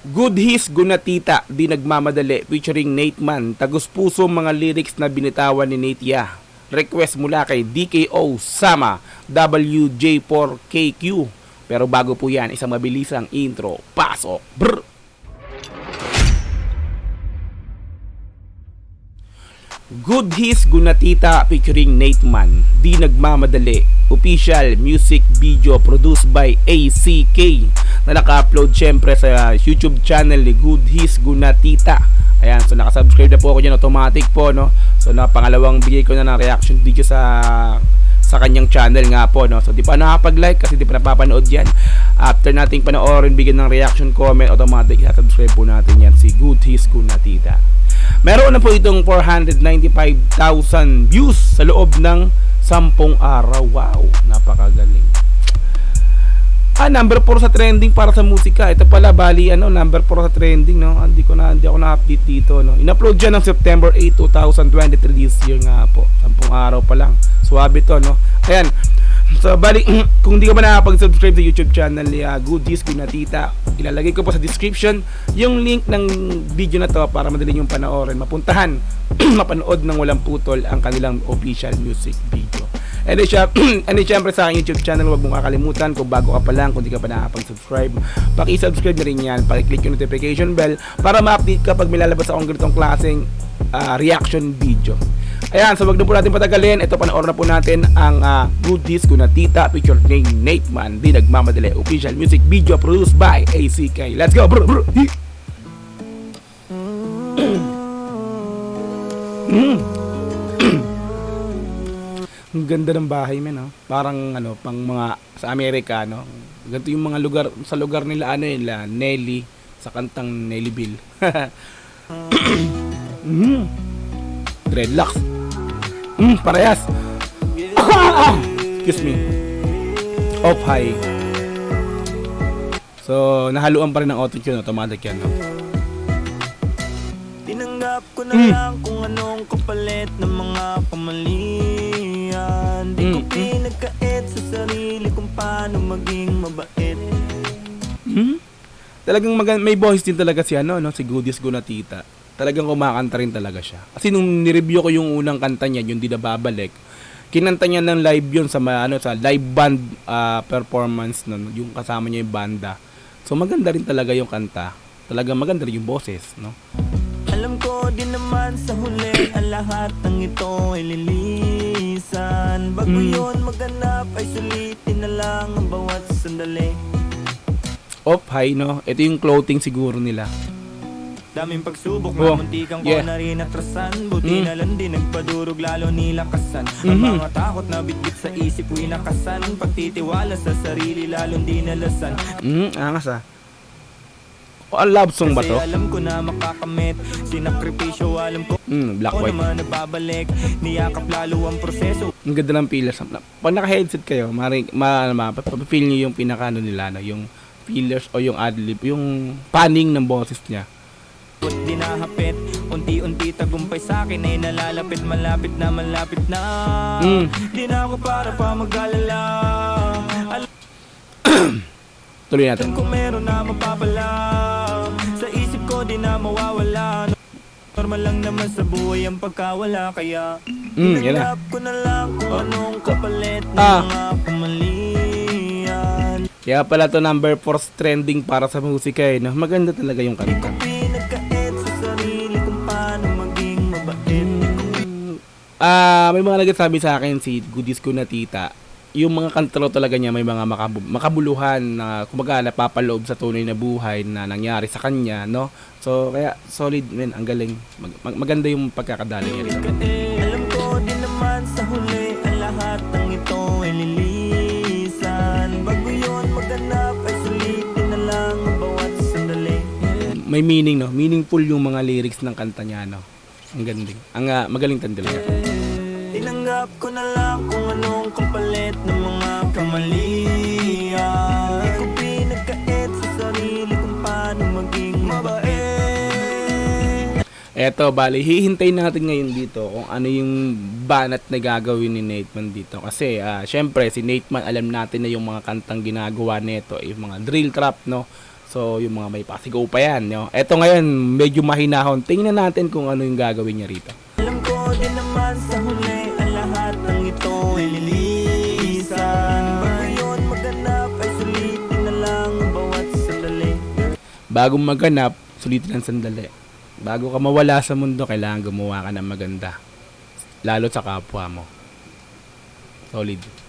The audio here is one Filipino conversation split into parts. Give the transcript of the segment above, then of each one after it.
Good His Gunatita, Di Nagmamadali featuring Nate Man. Tagus puso mga lyrics na binitawan ni Nate Yah. Request mula kay DKO Sama WJ4KQ. Pero bago po yan, isang mabilisang intro. Pasok! Brr! Good His Gunatita featuring Nate Man, Di Nagmamadali, official music video produced by ACK na naka-upload syempre sa YouTube channel ni Good His Gunatita. Ayan, so nakasubscribe na po ako dyan, automatic po, no? So na pangalawang bigay ko na ng reaction video sa kanyang channel nga po, no? So di pa nakapag-like kasi di pa napapanood yan. After nating panoorin, bigyan ng reaction, comment, automatic subscribe po natin yan, si Good His Gunatita. Meron na po itong 495,000 views sa loob ng 10 araw. Wow, napakagaling. Number 4 sa trending para sa musika. Ito pala, bali, number 4 sa trending, no? Hindi ako na-update dito, no? In-upload dyan ng September 8, 2023 this year nga po. 10 araw pa lang. Suwabe to, no? Ayan. So, bali, kung di ka pa nakapag-subscribe sa YouTube channel ni Good His Gunatita, ilalagay ko po sa description yung link ng video na to para madali yung panoorin, mapuntahan, mapanood ng walang putol ang kanilang official music video. And syempre sa aking YouTube channel, huwag mong kakalimutan kung bago ka pa lang, kung di ka pa nakapag-subscribe, paki-subscribe na rin yan, paki-click yung notification bell para ma-update ka pag may lalabas akong ganitong klaseng reaction video. Ayan, so wag na po natin patagalin. Ito, panoorin na po natin ang Good His Gunatita featuring Nate Man, Di Nagmamadali, official music video produced by ACK. Let's go, bro, bro. Ang ganda ng bahay, men, no? Parang pang mga sa Amerika, no? Ganito yung mga lugar, sa lugar nila nila Nelly, sa kantang Nelly Bill. Dreadlocks. Parehas. Excuse me. Off high. So, nahaluan pa rin ng auto-tune, automatic yan, no? Tinanggap ko na lang kung anong kapalit ng mga kamalian. Di ko pinagkait sa sarili kung paano maging mabait. Talagang may voice din talaga si si Good His Gunatita. Talagang kumakanta rin talaga siya. Kasi nung ni-review ko yung unang kanta niya, yung Di Na Babalik, kinanta niya ng live yun sa live band performance nun, yung kasama niya yung banda. So maganda rin talaga yung kanta. Talagang maganda rin yung boses, no? Alam ko din naman sa huli ang lahat ng ito ay lilisan. Bago yun maganap ay sulitin na lang ang bawat sandali. Off high, no? Ito yung clothing siguro nila. Daming pagsubok, mamuntikan ko na rin atrasan. Buti na lang din nagpadurog, lalo nilakasan. Ang mga takot na bitbit sa isip, winakasan. Pagtitiwala sa sarili, lalong dinalasan. Angas love song ba to? Kasi alam ko na makakamit, sinakripisyo alam ko. Black white. Naman nagbabalik, niyakap lalo ang proseso. Ang ganda ng pillars. Pag naka-headset kayo, mapapil nyo yung pinaka nila, yung pillars o yung adlib, yung panning ng boses niya. Di nahapit, unti-unti tagumpay sa akin ay nalalapit, malapit na. Di na ako para pa mag-alala. Tuloy natin. Kung meron na mapapala, sa isip ko di na mawawala. Normal lang naman sa buhay ang pagkawala, kaya hinanap ko na lang kung anong kapalit ng mga kamalian. Kaya pala to number 4 trending para sa musika, no? Maganda talaga yung kanta. May mga nagsasabi sa akin si Good His Gunatita, yung mga kanta talaga niya may mga makabuluhan na kumbaga napapaloob sa tunay na buhay na nangyari sa kanya, no? So kaya solid, men, ang galing. Maganda yung pagkakadali niya rin. Alam ko din naman sa huli ang lahat ng ito ay lilisan. Bago yun maganap ay sulitin na lang ang bawat sandali. May meaning, no? Meaningful yung mga lyrics ng kanta niya, no? Ang galing. Magaling talaga. Tinanggap ko na lang kung anong kapalit ng mga kamalian. Di ko pinagkait sa sarili kung paano maging mabait. Eto, bali, hihintayin natin ngayon dito kung ano yung banat na gagawin ni Nate Man dito. Kasi, syempre, si Nate Man, alam natin na yung mga kantang ginagawa nito, yung mga drill trap, no? So, yung mga may pasigaw pa yan, no? Eto ngayon, medyo mahinahon. Tingnan natin kung ano yung gagawin niya rito. Alam ko din naman sa huli ang lahat ng ito ay lilisan. Bago yun maganap ay sulitin na lang ang bawat sandali. Bago maganap, sulitin ang sandali. Bago ka mawala sa mundo, kailangan gumawa ka ng maganda. Lalo sa kapwa mo. Solid.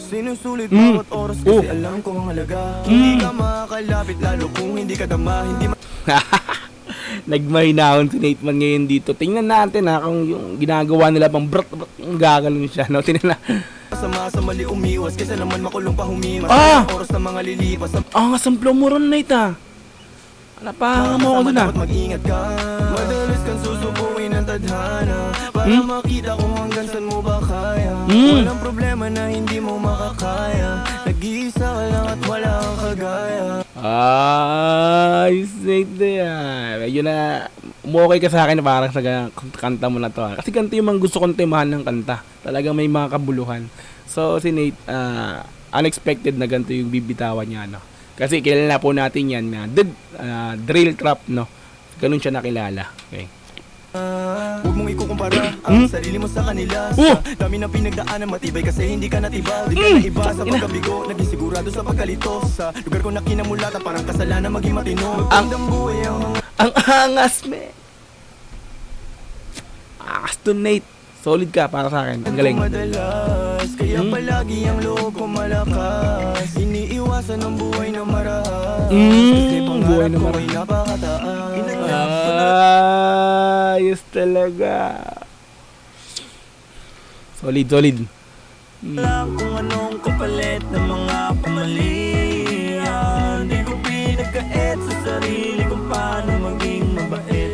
Sinusulit bawat oras kasi alam ko ang halaga. Hindi ka makakalapit lalo kung hindi ka dama. Hindi Nagmahinahon si Nate Man ngayon dito. Tingnan natin ha, kung yung ginagawa nila pang brat gagalon siya, no? Tingnan na. masama sa mali umiwas kaysa naman makulong pa humimas. Oras ng mga lilipas. Ang asamplo mo ron, Nate ha. Alapahan mo ako dun ha. Dapat mag-ingat ka. Madalas kang susubuin ng tadhana para makita kung hanggang saan mo ba kaya. Walang problema na hindi mo makakaya. Nag-iisa ka lang at wala kang kagaya. Nate na yan. Medyo na umukay ka sa akin parang sa kanta mo na to ha. Kasi kanta yung mga gusto kong temahan ng kanta. Talagang may mga kabuluhan. So si Nate, unexpected na ganito yung bibitawan niya, no? Kasi kilala po natin yan na drill trap, no? Ganun siya nakilala. Okay. Huwag mong ikukumpara ang sarili mo sa kanila. Sa dami ng pinagdaanan matibay kasi hindi ka natiba. Di ka na iba sa pagkabigo, naging sigurado sa pagkalito. Sa lugar ko na kinamulatan parang kasalanan maging matino. Magpandang buhay ang angas, me. Angas to, Nate. Solid ka para sa akin. Ang galing. Madalas, kaya palagi ang loob ko malakas. Iniiwasan ang buhay na marahas. Kasi buhay pangarap na ko marahas. ay napakataas. Ayos talaga. Solid. Alam kung anong kapalit ng mga kamalian. Di ko pinagkait sa sarili kung paano maging mabait.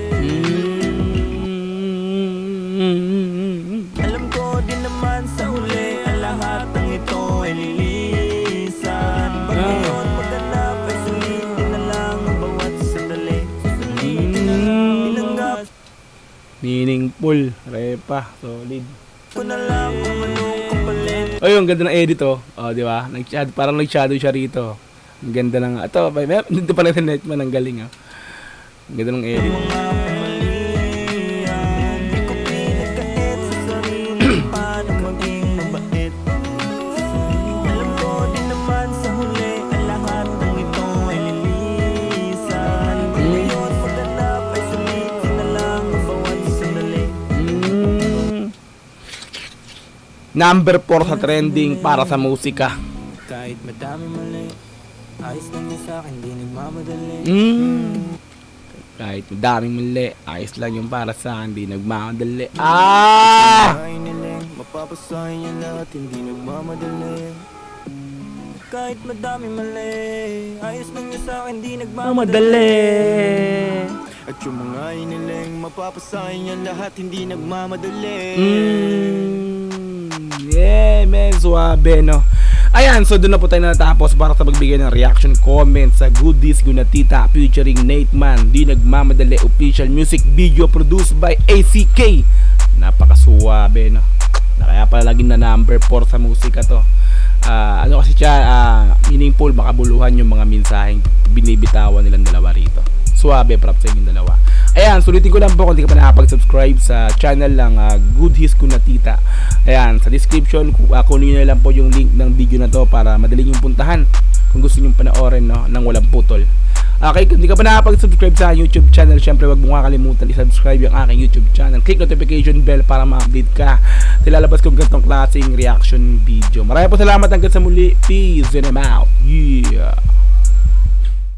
Alam ko din naman sa huli ang lahat ng ito ay lilisan. Pag ngayon maganap ay sulitin na lang ang bawat sandali. Sulitin na lang binanggap Meaningful. Repa. Solid. ko na lang kung anong kapalit. Ay, ang ganda ng edit, oh. Oh, di ba? Parang nag-shadow siya rito. Ang ganda ng... Ito, dito pa lang sa Nate Man. Ang galing, oh. Ang ganda ng edit. Mga kamalian, di ko pinagkait sa sarili kung paano maging mabait. Alam ko din naman sa huli ang lahat ng ito ay lilisan. Kung ngayon maganap ay sulitin na lang ang bawat sandali. Number 4 sa trending para sa musika. Kahit madami mali, ayos lang yun sa'kin, di nagmamadali. Kahit daming mali, ayos lang yung para sa akin, di nagmamadali. Ay niling, mapapasahin niya lahat, hindi nagmamadali. Kahit madami mali, ayos lang niya sa'kin, di nagmamadali. At yung mga iniling, mapapasahin niya lahat, hindi nagmamadali. Yeah, man, suabe, no? Ayan, so doon na po tayo natapos para sa pagbigay ng reaction comment sa Goodies Gunatita featuring Nate Man. Di nagmamadali, official music video produced by ACK. Napakasuwabe, no? Na kaya pala laging na number 4 sa musika to. Ano kasi siya, meaningful, makabuluhan yung mga mensaheng binibitawan nilang dalawa rito. Suwabe, props sa inyong dalawa. Ayan, sulitin ko lang po kung di ka pa nakapag-subscribe sa channel lang Goodies Gunatita. Ayan, sa description, kunin nyo na lang po yung link ng video na to para madaling yung puntahan kung gusto nyo panoorin, no, ng walang putol. Okay, kung di ka pa nakapag-subscribe sa YouTube channel, syempre wag mo kakalimutan i-subscribe yung aking YouTube channel. Click notification bell para ma-update ka. Lalabas kong ganitong klaseng reaction video. Maraming po salamat hanggang sa muli. Peace and I'm out. Yeah.